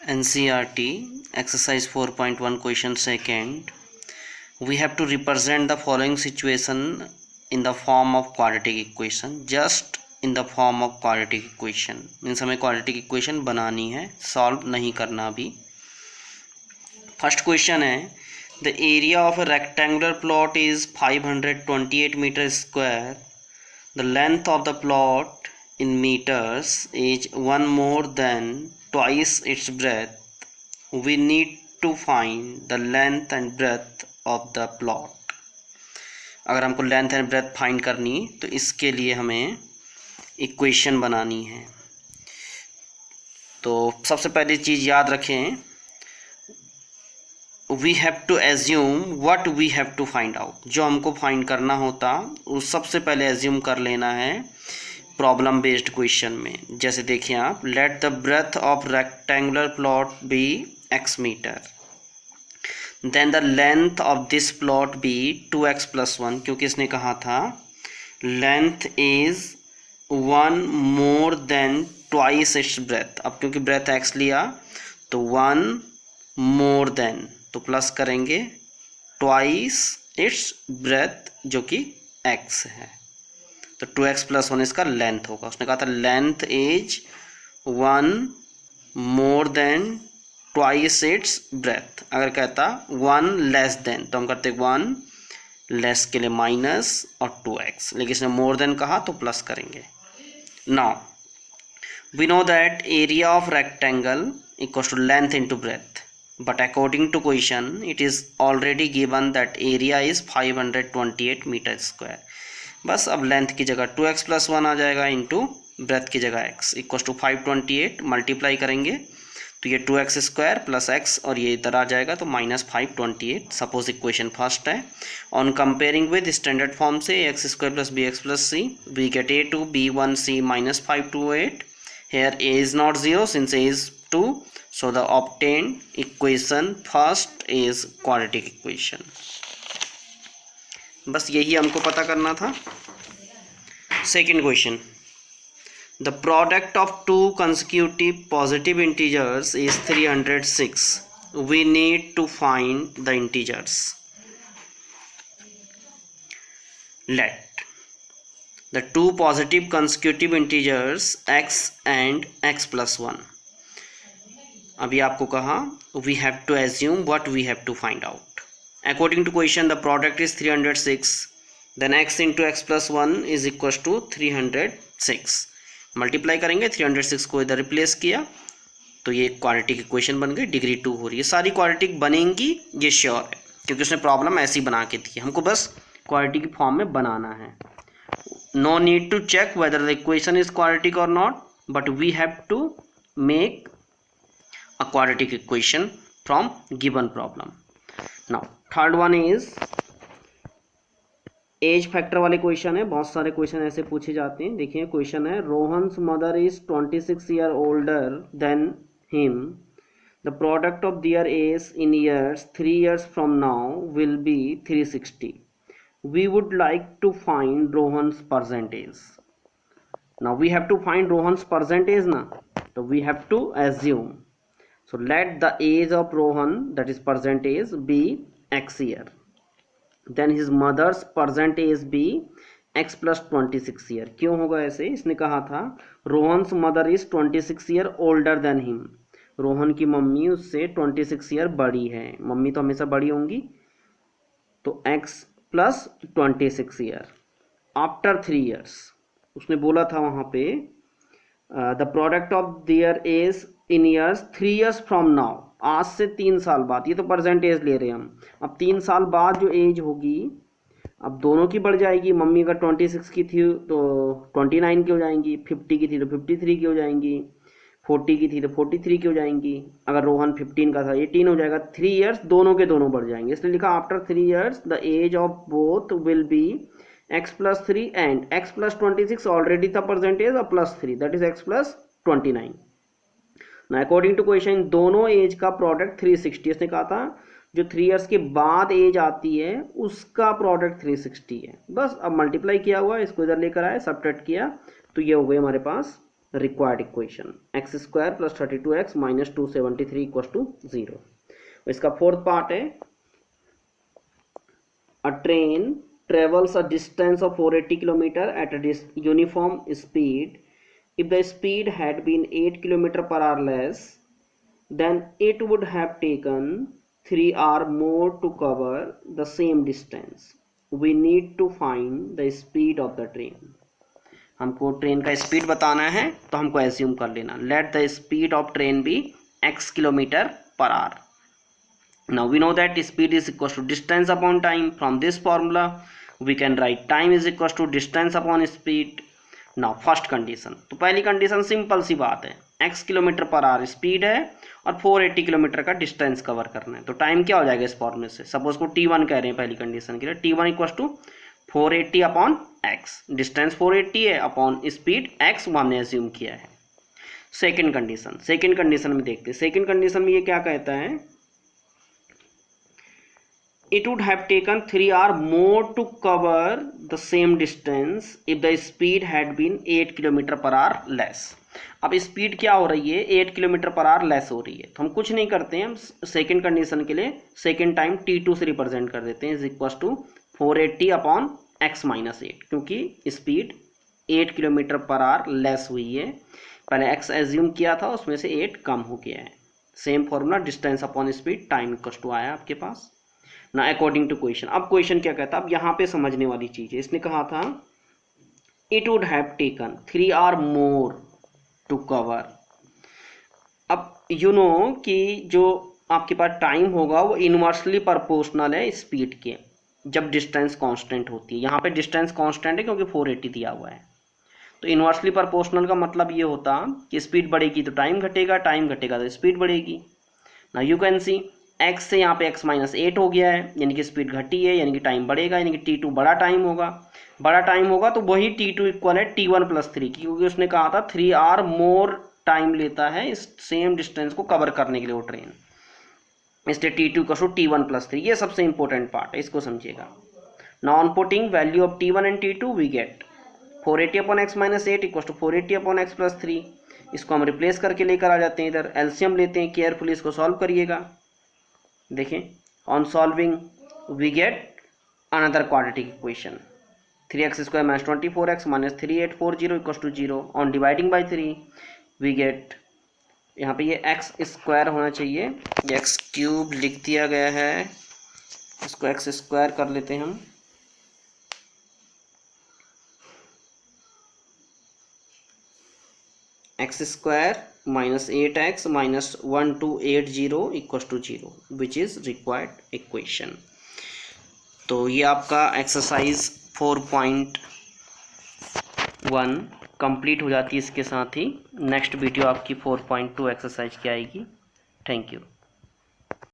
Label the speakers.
Speaker 1: NCERT exercise 4.1 question second. We have to represent the following situation in the form of quadratic equation. Just in the form of quadratic equation means हमें quadratic equation बनानी है, solve नहीं करना अभी. First question है the area of a rectangular plot is 528 meters square. The length of the plot in meters is 1 more than twice its breadth. We need to find the length and breadth of the plot. अगर हमको length and breadth find करनी तो इसके लिए हमें equation बनानी है. तो सबसे पहली चीज़ याद रखें, we have to assume what we have to find out. जो हमको फाइंड करना होता उस सबसे पहले एज्यूम कर लेना है प्रॉब्लम बेस्ड क्वेश्चन में. जैसे देखिए आप, let the breadth of rectangular plot be x metre, then the length of this plot be 2x + 1, क्योंकि इसने कहा था length is 1 more than twice its breadth. अब क्योंकि ब्रेथ x लिया तो 1 मोर देन, तो प्लस करेंगे ट्वाइस इट्स ब्रेथ जो कि x है, तो 2x + 1 इसका लेंथ होगा. उसने कहा था length is 1 more than twice its breath. अगर कहता 1 लेस देन तो हम करते 1 लेस के लिए माइनस और 2x, लेकिन इसने मोर देन कहा तो प्लस करेंगे. Now we know that area of rectangle equals to length into breadth, but according to question it is already given that area is 528 meter square. बस अब लेंथ की जगह 2x + 1 आ जाएगा इंटू ब्रेथ की जगह x इक्वल्स टू 528 मल्टीप्लाई करेंगे तो ये 2x² + x और ये इधर आ जाएगा तो -528. सपोज इक्वेशन फर्स्ट है. On comparing with standard form से x² + bx + c we get a to b1c -528. here a is not 0 since a is 2. So the obtained equation first is quadratic equation. बस यही हमको पता करना था. Second question, the product of two consecutive positive integers is 306. We need to find the integers. Let the two positive consecutive integers x and x + 1. अभी आपको कहा we have to assume what we have to find out. According to question the product is 306, then x into x + 1 is equal to 306. Multiply करेंगे, 306 को इधर replace किया तो ये quadratic equation बन गई. डिग्री 2 हो रही है. सारी क्वाड्रेटिक बनेंगी ये श्योर है, क्योंकि उसने प्रॉब्लम ऐसी बना के दी है. हमको बस क्वाड्रेटिक फॉर्म में बनाना है. No need to check whether the equation is quadratic और not, but we have to make a quadratic equation from given problem. Now third one is age factor वाले क्वेश्चन है. बहुत सारे क्वेश्चन ऐसे पूछे जाते हैं. देखिए क्वेश्चन है, Rohan's mother is 26 year older than him. The product of their age in years 3 years from now will be 360. We would like to find Rohan's percentage. Now we have to find Rohan's percentage ना, तो we have to assume. So let the age of Rohan, that is percentage, be x year. Then his mother's percentage be x + 26 year. क्यों होगा ऐसे? इसने कहा था Rohan's mother is 26 year older than him. Rohan की mummy उससे 26 ईयर बड़ी है. मम्मी तो हमेशा बड़ी होंगी, तो x + 26 ईयर आफ्टर 3 years. उसने बोला था वहाँ पे the product of their age in years 3 years from now. आज से 3 साल बाद, ये तो परसेंटेज ले रहे हैं हम. अब 3 साल बाद जो एज होगी, अब दोनों की बढ़ जाएगी. मम्मी अगर 26 की थी तो 29 की हो जाएंगी, 50 की थी तो 53 की हो जाएंगी, 40 की थी तो 43 की हो जाएंगी. अगर रोहन 15 का था 18 हो जाएगा. 3 years दोनों के दोनों बढ़ जाएंगे, इसलिए लिखा after 3 years the age of both will be x + 3 and x + 26 already था परसेंटेज और +3 दैट इज x + 29. ना अकॉर्डिंग टू क्वेश्चन दोनों एज का प्रोडक्ट 360. इसने कहा था जो 3 years के बाद एज आती है उसका प्रोडक्ट 360 है. बस अब मल्टीप्लाई किया हुआ, इसको इधर लेकर आए, सब्ट्रैक्ट किया तो ये हो गई हमारे पास required equation x square plus 32x minus 273 equal to 0। इसका फोर्थ पार्ट है, a train travels a distance of 480 km at a uniform speed. If the speed had been 8 km per hour less, then it would have taken 3 hours more to cover the same distance. We need to find the speed of the train. हमको train का speed बताना है, तो हमको assume कर लेना, let the speed of train be x kilometre per hour. Now we know that speed is equal to distance upon time. From this formula we can write time is equal to distance upon speed. Now first condition, तो पहली condition simple सी बात है, x kilometre per our speed है और 480 kilometre का distance cover करना है, तो टाइम क्या हो जाएगा इस फॉर्मूले से, सपोज को t1 कह रहे हैं पहली कंडीशन के लिए, t1 equal to 480 upon x, distance 480 है अपॉन स्पीड x वो हमने एज्यूम किया है. सेकेंड कंडीशन में देखते हैं, सेकेंड कंडीशन में ये क्या कहता है, it would have taken 3 hours more to cover the same distance if the speed had been 8 km per hour less. अब स्पीड क्या हो रही है, 8 km पर आवर लेस हो रही है, तो हम कुछ नहीं करते हैं, हम सेकेंड कंडीशन के लिए सेकेंड टाइम t2 से रिप्रेजेंट कर देते हैं, is equal to 480 upon x minus 8, क्योंकि speed 8 km per hour less हुई है, पहले x एज्यूम किया था उसमें से 8 कम हो गया है. Same formula distance upon speed time equal to आया आपके पास ना अकॉर्डिंग टू क्वेश्चन. अब क्वेश्चन क्या कहता है, अब यहाँ पे समझने वाली चीज है, इसने कहा था it would have taken 3 hours more to cover. अब यू नो कि जो आपके पास टाइम होगा वो इनवर्सली प्रोपोर्शनल है स्पीड के, जब डिस्टेंस कांस्टेंट होती है. यहाँ पे डिस्टेंस कांस्टेंट है क्योंकि 480 दिया हुआ है, तो इनवर्सली प्रोपोर्शनल का मतलब ये होता कि स्पीड बढ़ेगी तो टाइम घटेगा, टाइम घटेगा तो स्पीड बढ़ेगी. ना यू कैन सी x से यहाँ पे x माइनस 8 हो गया है, यानी कि स्पीड घटी है, यानी कि टाइम बढ़ेगा, यानी कि t2 बड़ा टाइम होगा, तो वही t2 इक्वल है t1 प्लस 3, क्योंकि उसने कहा था 3 hours मोर टाइम लेता है इस सेम डिस्टेंस को कवर करने के लिए वो ट्रेन, इसलिए t2 equal to t1 plus 3. ये सबसे इंपॉर्टेंट पार्ट है, इसको समझिएगा. Now on putting value of t1 and t2 we get 480 upon x minus 8 equal to 480 upon x plus 3. इसको हम रिप्लेस करके लेकर आ जाते हैं, इधर एलसीएम लेते हैं, केयरफुली इसको सॉल्व करिएगा. देखें, on solving we get another quadratic equation, 3x square minus 24x minus 3840 equal to 0. On dividing by 3 we get, यहाँ पे ये x स्क्वायर होना चाहिए, ये x क्यूब लिख दिया गया है, इसको x स्क्वायर कर लेते हैं हम. x square minus 8x minus 1280 equal to 0 which is required equation. तो ये आपका एक्सरसाइज 4.1 कंप्लीट हो जाती है. इसके साथ ही नेक्स्ट वीडियो आपकी 4.2 एक्सरसाइज की आएगी. Thank you.